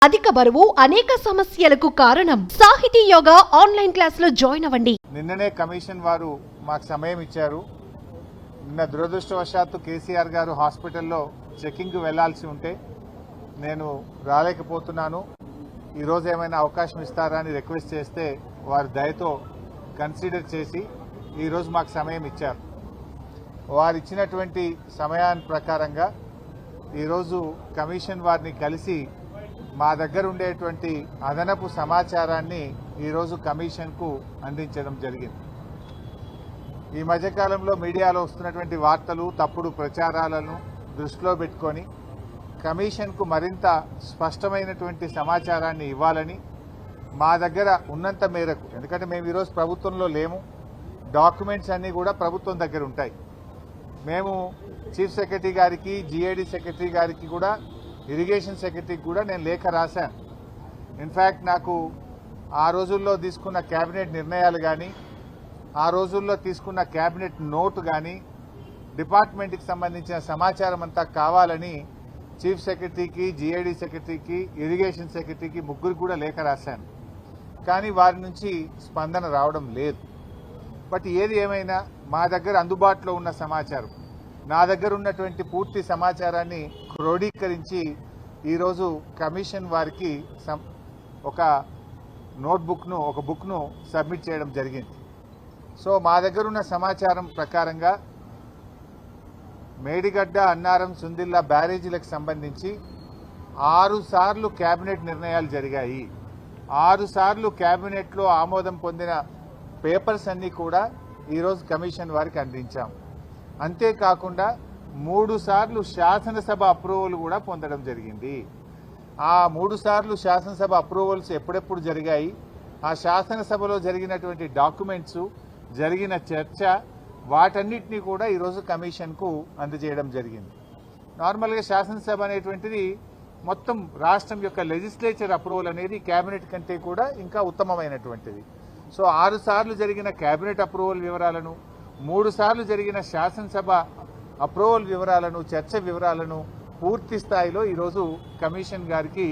అధిక బరువు అనేక సమస్యలకు కారణం. సాహితీ యోగా ఆన్లైన్ క్లాసులో జాయిన్ అవ్వండి. నిన్ననే కమిషన్ వారు మాకు సమయం ఇచ్చారు. నిన్న దురదృష్టవశాత్తు కేసీఆర్ గారు హాస్పిటల్లో చెకింగ్ వెళ్లాల్సి ఉంటే నేను రాలేకపోతున్నాను. ఈరోజు ఏమైనా అవకాశం ఇస్తారా అని రిక్వెస్ట్ చేస్తే వారు దయతో కన్సిడర్ చేసి ఈరోజు మాకు సమయం ఇచ్చారు. వారు ఇచ్చినటువంటి సమయాన్ని ప్రకారంగా ఈరోజు కమిషన్ వారిని కలిసి మా దగ్గర ఉండేటువంటి అదనపు సమాచారాన్ని ఈరోజు కమిషన్కు అందించడం జరిగింది. ఈ మధ్యకాలంలో మీడియాలో వస్తున్నటువంటి వార్తలు, తప్పుడు ప్రచారాలను దృష్టిలో పెట్టుకొని కమిషన్కు మరింత స్పష్టమైనటువంటి సమాచారాన్ని ఇవ్వాలని మా దగ్గర ఉన్నంత మేరకు, ఎందుకంటే మేము ఈరోజు ప్రభుత్వంలో లేము, డాక్యుమెంట్స్ అన్నీ కూడా ప్రభుత్వం దగ్గర ఉంటాయి. మేము చీఫ్ సెక్రటరీ గారికి, జీఏడీ సెక్రటరీ గారికి కూడా, ఇరిగేషన్ సెక్రటరీకి కూడా నేను లేఖ రాశాను. ఇన్ఫ్యాక్ట్ నాకు ఆ రోజుల్లో తీసుకున్న కేబినెట్ నిర్ణయాలు కానీ, ఆ రోజుల్లో తీసుకున్న కేబినెట్ నోటు కానీ, డిపార్ట్మెంట్కి సంబంధించిన సమాచారం అంతా కావాలని చీఫ్ సెక్రటరీకి, జీఏడీ సెక్రటరీకి, ఇరిగేషన్ సెక్రటరీకి ముగ్గురికి కూడా లేఖ రాశాను. కానీ వారి నుంచి స్పందన రావడం లేదు. బట్ ఏది ఏమైనా మా దగ్గర అందుబాటులో ఉన్న సమాచారం, నా దగ్గర ఉన్నటువంటి పూర్తి సమాచారాన్ని క్రోడీకరించి ఈరోజు కమిషన్ వారికి ఒక నోట్బుక్ను, ఒక బుక్ను సబ్మిట్ చేయడం జరిగింది. సో మా దగ్గర ఉన్న సమాచారం ప్రకారంగా మేడిగడ్డ, అన్నారం, సుందిల్లా బ్యారేజీలకు సంబంధించి 6 సార్లు కేబినెట్ నిర్ణయాలు జరిగాయి. 6 సార్లు కేబినెట్లో ఆమోదం పొందిన పేపర్స్ అన్నీ కూడా ఈరోజు కమిషన్ వారికి అందించాం. అంతేకాకుండా 3 సార్లు శాసనసభ అప్రూవల్ కూడా పొందడం జరిగింది. ఆ 3 సార్లు శాసనసభ అప్రూవల్స్ ఎప్పుడెప్పుడు జరిగాయి, ఆ శాసనసభలో జరిగినటువంటి డాక్యుమెంట్స్, జరిగిన చర్చ, వాటన్నిటినీ కూడా ఈరోజు కమిషన్కు అందజేయడం జరిగింది. నార్మల్గా శాసనసభ అనేటువంటిది మొత్తం రాష్ట్రం యొక్క లెజిస్లేచర్ అప్రూవల్ అనేది కేబినెట్ కంటే కూడా ఇంకా ఉత్తమమైనటువంటిది. సో 6 సార్లు జరిగిన కేబినెట్ అప్రూవల్ వివరాలను, 3 సార్లు జరిగిన శాసనసభ అప్రూవల్ వివరాలను, చర్చ వివరాలను పూర్తి స్థాయిలో ఈరోజు కమిషన్ గారికి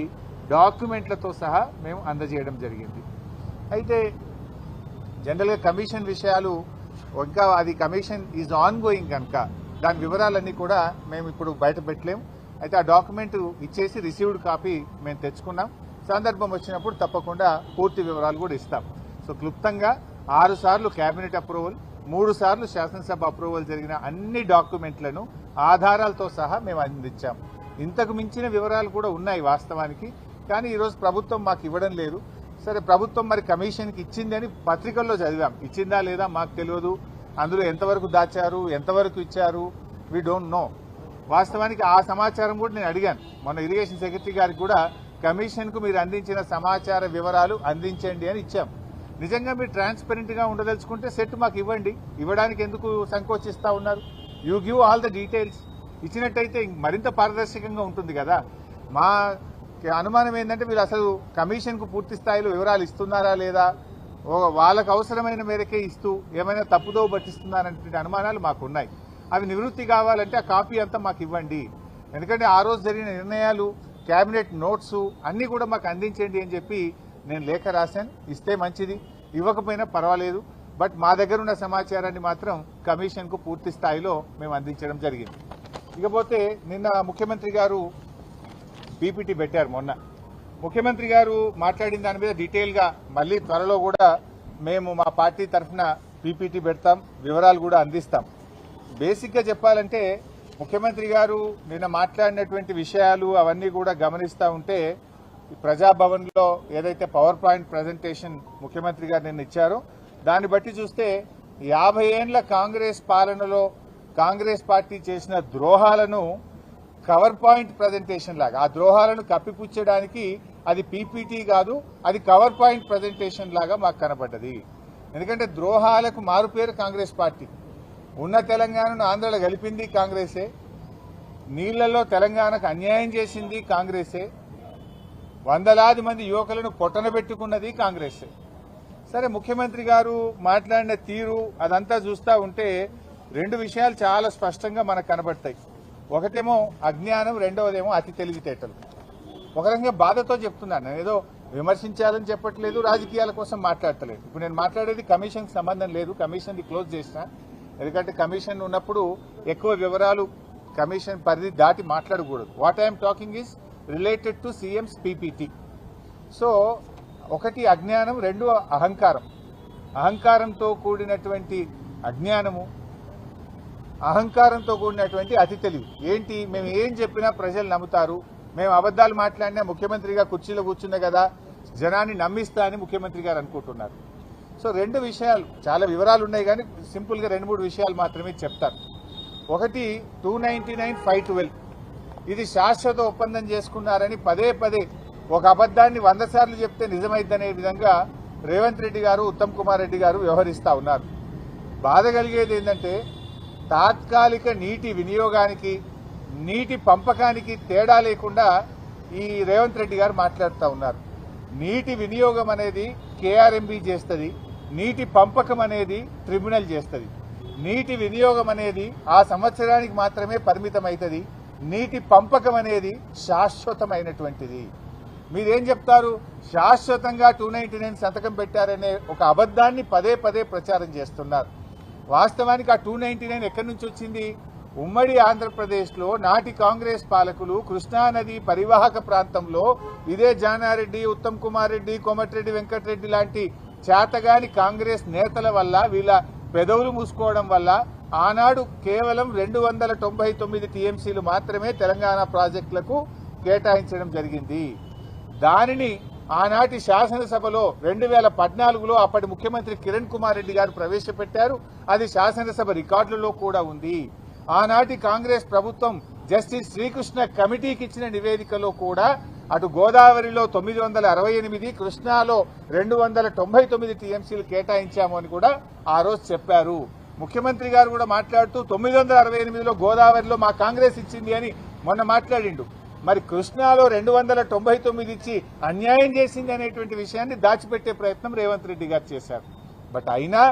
డాక్యుమెంట్లతో సహా మేము అందజేయడం జరిగింది. అయితే జనరల్గా కమిషన్ విషయాలు ఇంకా అది కమిషన్ ఈజ్ ఆన్ గోయింగ్ కనుక దాని వివరాలన్నీ కూడా మేము ఇప్పుడు బయట పెట్టలేము. అయితే ఆ డాక్యుమెంట్ ఇచ్చేసి రిసీవ్డ్ కాపీ మేము తెచ్చుకున్నాం. సందర్భం వచ్చినప్పుడు తప్పకుండా పూర్తి వివరాలు కూడా ఇస్తాం. సో క్లుప్తంగా 6 సార్లు కేబినెట్ అప్రూవల్, 3 సార్లు శాసనసభ అప్రూవల్ జరిగిన అన్ని డాక్యుమెంట్లను ఆధారాలతో సహా మేము అందించాం. ఇంతకు మించిన వివరాలు కూడా ఉన్నాయి వాస్తవానికి, కానీ ఈరోజు ప్రభుత్వం మాకు ఇవ్వడం లేదు. సరే, ప్రభుత్వం మరి కమిషన్కి ఇచ్చింది అని పత్రికల్లో చదివాం. ఇచ్చిందా లేదా మాకు తెలియదు. అందులో ఎంతవరకు దాచారు, ఎంతవరకు ఇచ్చారు, వీ డోంట్ నో. వాస్తవానికి ఆ సమాచారం కూడా నేను అడిగాను. మన ఇరిగేషన్ సెక్రటరీ గారికి కూడా కమిషన్కు మీరు అందించిన సమాచార వివరాలు అందించండి అని ఇచ్చాం. నిజంగా మీరు ట్రాన్స్పరెంట్గా ఉండదలుచుకుంటే సెట్ మాకు ఇవ్వండి. ఇవ్వడానికి ఎందుకు సంకోచిస్తూ ఉన్నారు? You give all the details. ఇచ్చినట్టయితే మరింత పారదర్శకంగా ఉంటుంది కదా. మా అనుమానం ఏంటంటే మీరు అసలు కమిషన్కు పూర్తి స్థాయిలో వివరాలు ఇస్తున్నారా లేదా, వాళ్ళకు అవసరమైన మేరకే ఇస్తూ ఏమైనా తప్పుదో పట్టిస్తున్నారనే అనుమానాలు మాకున్నాయి. అవి నివృత్తి కావాలంటే ఆ కాపీ అంతా మాకు ఇవ్వండి. ఎందుకంటే ఆ రోజు జరిగిన నిర్ణయాలు, కేబినెట్ నోట్స్ అన్నీ కూడా మాకు అందించండి అని చెప్పి నేను లేఖ రాశాను. ఇస్తే మంచిది, ఇవ్వకపోయినా పర్వాలేదు. బట్ మా దగ్గర ఉన్న సమాచారాన్ని మాత్రం కమిషన్కు పూర్తి స్థాయిలో మేము అందించడం జరిగింది. ఇకపోతే నిన్న ముఖ్యమంత్రి గారు పీపీటీ పెట్టారు. మొన్న ముఖ్యమంత్రి గారు మాట్లాడిన దాని మీద డీటెయిల్గా మళ్ళీ త్వరలో కూడా మేము మా పార్టీ తరఫున పీపీటీ పెడతాం, వివరాలు కూడా అందిస్తాం. బేసిక్గా చెప్పాలంటే ముఖ్యమంత్రి గారు నిన్న మాట్లాడినటువంటి విషయాలు అవన్నీ కూడా గమనిస్తూ ఉంటే, ప్రజాభవన్లో ఏదైతే పవర్ పాయింట్ ప్రజెంటేషన్ ముఖ్యమంత్రి గారు నిన్న ఇచ్చారో దాన్ని బట్టి చూస్తే 50 ఏండ్ల కాంగ్రెస్ పాలనలో కాంగ్రెస్ పార్టీ చేసిన ద్రోహాలను కవర్ పాయింట్ ప్రజెంటేషన్ లాగా, ఆ ద్రోహాలను కప్పిపుచ్చడానికి అది పీపీటీ కాదు, అది కవర్ పాయింట్ ప్రజెంటేషన్ లాగా మాకు కనబడ్డది. ఎందుకంటే ద్రోహాలకు మారుపేరు కాంగ్రెస్ పార్టీ. ఉన్న తెలంగాణను ఆంధ్రలో కలిపింది కాంగ్రెసే, నీళ్లలో తెలంగాణకు అన్యాయం చేసింది కాంగ్రెసే, వందలాది మంది యువకులను పొట్టనబెట్టుకున్నది కాంగ్రెసే. సరే, ముఖ్యమంత్రి గారు మాట్లాడిన తీరు అదంతా చూస్తూ ఉంటే 2 విషయాలు చాలా స్పష్టంగా మనకు కనబడతాయి. ఒకటేమో అజ్ఞానం, రెండవదేమో అతి తెలివితేటలు. ఒక రకంగా బాధతో చెప్తున్నాను. నేను ఏదో విమర్శించాలని చెప్పట్లేదు, రాజకీయాల కోసం మాట్లాడతలేదు. ఇప్పుడు నేను మాట్లాడేది కమిషన్కి సంబంధం లేదు, కమిషన్ది క్లోజ్ చేసిన. ఎందుకంటే కమిషన్ ఉన్నప్పుడు ఎక్కువ వివరాలు కమిషన్ పరిధి దాటి మాట్లాడకూడదు. What I'm talking is related to CMs PPT. So ఒకటి అజ్ఞానం, రెండు అహంకారం. అహంకారంతో కూడినటువంటి అజ్ఞానము, అహంకారంతో కూడినటువంటి అతి తెలివి. ఏంటి, మేము ఏం చెప్పినా ప్రజలు నమ్ముతారు, మేము అబద్ధాలు మాట్లాడినా ముఖ్యమంత్రిగా కుర్చీలో కూర్చున్నా కదా జనాన్ని నమ్మిస్తా అని ముఖ్యమంత్రి గారు అనుకుంటున్నారు. సో రెండు విషయాలు, చాలా వివరాలు ఉన్నాయి కానీ సింపుల్గా 2-3 విషయాలు మాత్రమే చెప్తారు. ఒకటి 299, 512 ఇది శాశ్వత ఒప్పందం చేసుకున్నారని పదే పదే ఒక అబద్ధాన్ని 100 సార్లు చెప్తే నిజమైద్దనే విధంగా రేవంత్ రెడ్డి గారు, ఉత్తమ్ కుమార్ రెడ్డి గారు వ్యవహరిస్తూ ఉన్నారు. బాధ కలిగేది ఏంటంటే తాత్కాలిక నీటి వినియోగానికి, నీటి పంపకానికి తేడా లేకుండా ఈ రేవంత్ రెడ్డి గారు మాట్లాడుతూ ఉన్నారు. నీటి వినియోగం అనేది కేఆర్ఎంబీ చేస్తుంది, నీటి పంపకం అనేది ట్రిబ్యునల్ చేస్తుంది. నీటి వినియోగం అనేది ఆ సంవత్సరానికి మాత్రమే పరిమితం అవుతుంది, నీటి పంపకం అనేది శాశ్వతమైనటువంటిది. మీరేం చెప్తారు, శాశ్వతంగా 299 సంతకం పెట్టారనే ఒక అబద్ధాన్ని పదే పదే ప్రచారం చేస్తున్నారు. వాస్తవానికి ఆ 299 ఎక్కడి నుంచి వచ్చింది? ఉమ్మడి ఆంధ్రప్రదేశ్లో నాటి కాంగ్రెస్ పాలకులు కృష్ణానది పరివాహక ప్రాంతంలో ఇదే జానారెడ్డి, ఉత్తమ్ కుమార్ రెడ్డి, కోమటిరెడ్డి వెంకటరెడ్డి లాంటి చేతగాని కాంగ్రెస్ నేతల వల్ల, వీళ్ళ పెదవులు మూసుకోవడం వల్ల ఆనాడు కేవలం 299 టీఎంసీలు మాత్రమే తెలంగాణ ప్రాజెక్టులకు కేటాయించడం జరిగింది. దానిని ఆనాటి శాసనసభలో 2014లో అప్పటి ముఖ్యమంత్రి కిరణ్ కుమార్ రెడ్డి గారు ప్రవేశపెట్టారు. అది శాసనసభ రికార్డులలో కూడా ఉంది. ఆనాటి కాంగ్రెస్ ప్రభుత్వం జస్టిస్ శ్రీకృష్ణ కమిటీకి ఇచ్చిన నివేదికలో కూడా అటు గోదావరిలో 968, కృష్ణాలో 299 టీఎంసీలు కేటాయించాము అని కూడా ఆ రోజు చెప్పారు. ముఖ్యమంత్రి గారు కూడా మాట్లాడుతూ 968లో గోదావరిలో మా కాంగ్రెస్ ఇచ్చింది అని మొన్న మాట్లాడిండు. మరి కృష్ణాలో 299 ఇచ్చి అన్యాయం చేసింది అనేటువంటి విషయాన్ని దాచిపెట్టే ప్రయత్నం రేవంత్ రెడ్డి గారు చేశారు. బట్ అయినా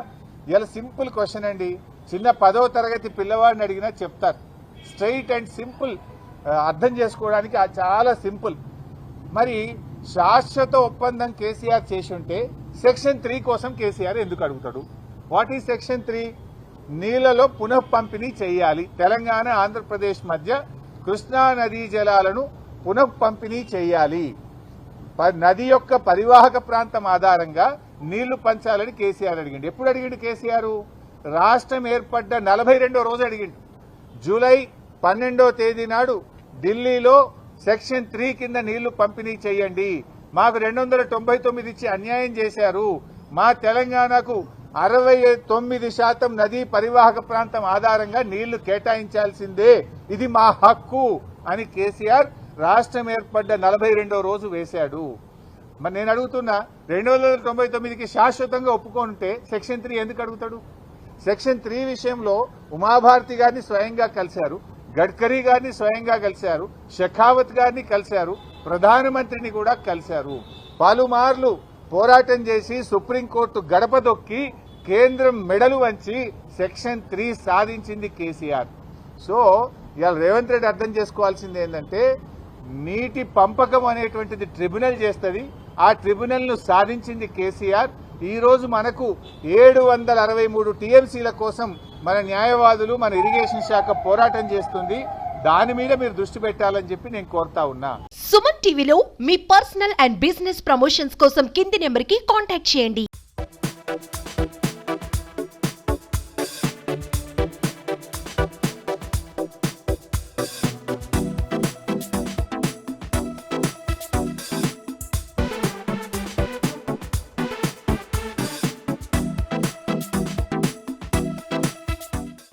ఇలా సింపుల్ క్వశ్చన్ అండి, చిన్న 10వ తరగతి పిల్లవాడిని అడిగినా చెప్తారు. స్ట్రైట్ అండ్ సింపుల్, అర్థం చేసుకోవడానికి చాలా సింపుల్. మరి శాశ్వత ఒప్పందం కేసీఆర్ చేసి ఉంటే సెక్షన్ 3 కోసం కేసీఆర్ ఎందుకు అడుగుతాడు? What is section 3? నీళ్లలో పునః పంపిణీ చేయాలి. తెలంగాణ ఆంధ్రప్రదేశ్ మధ్య కృష్ణా నదీ జలాలను పునః పంపిణీ చేయాలి. నది యొక్క పరివాహక ప్రాంతం ఆధారంగా నీళ్లు పంచాలని కేసీఆర్ అడిగిండు. ఎప్పుడు అడిగిండు కేసీఆర్? రాష్ట్రం ఏర్పడ్డ 42వ రోజు అడిగిండు. జూలై 12వ తేదీ నాడు ఢిల్లీలో సెక్షన్ 3 కింద నీళ్లు పంపిణీ చేయండి, మాకు 299 ఇచ్చి అన్యాయం చేశారు, మా తెలంగాణకు 69% నదీ పరివాహక ప్రాంతం ఆధారంగా నీళ్లు కేటాయించాల్సిందే, ఇది మా హక్కు అని కేసీఆర్ రాష్ట్రం ఏర్పడ్డ 42వ రోజు వేశాడు. మరి నేను అడుగుతున్నా, 299కి శాశ్వతంగా ఒప్పుకుంటే సెక్షన్ 3 ఎందుకు అడుగుతాడు? సెక్షన్ 3 విషయంలో ఉమాభారతి గారిని స్వయంగా కలిశారు, గడ్కరీ గారిని స్వయంగా కలిశారు, షెకావత్ గారిని కలిశారు, ప్రధానమంత్రిని కూడా కలిశారు. పలుమార్లు పోరాటం చేసి సుప్రీంకోర్టు గడప దొక్కి కేంద్రం మెడలు వంచి సెక్షన్ 3 సాధించింది కేసీఆర్. సో ఇవాళ రేవంత్ రెడ్డి అర్థం చేసుకోవాల్సింది ఏంటంటే, నీటి పంపకం అనేటువంటిది ట్రిబ్యునల్ చేస్తుంది, ఆ ట్రిబ్యునల్ ను సాధించింది కేసీఆర్. ఈ రోజు మనకు 763 టీఎంసీల కోసం మన న్యాయవాదులు, మన ఇరిగేషన్ శాఖ పోరాటం చేస్తుంది. దాని మీద మీరు దృష్టి పెట్టాలని చెప్పి నేను కోరుతా ఉన్నా. సుమన్ టీవీలో మీ పర్సనల్ అండ్ బిజినెస్ ప్రమోషన్స్ కోసం కింది నెంబర్కి కాంటాక్ట్ చేయండి.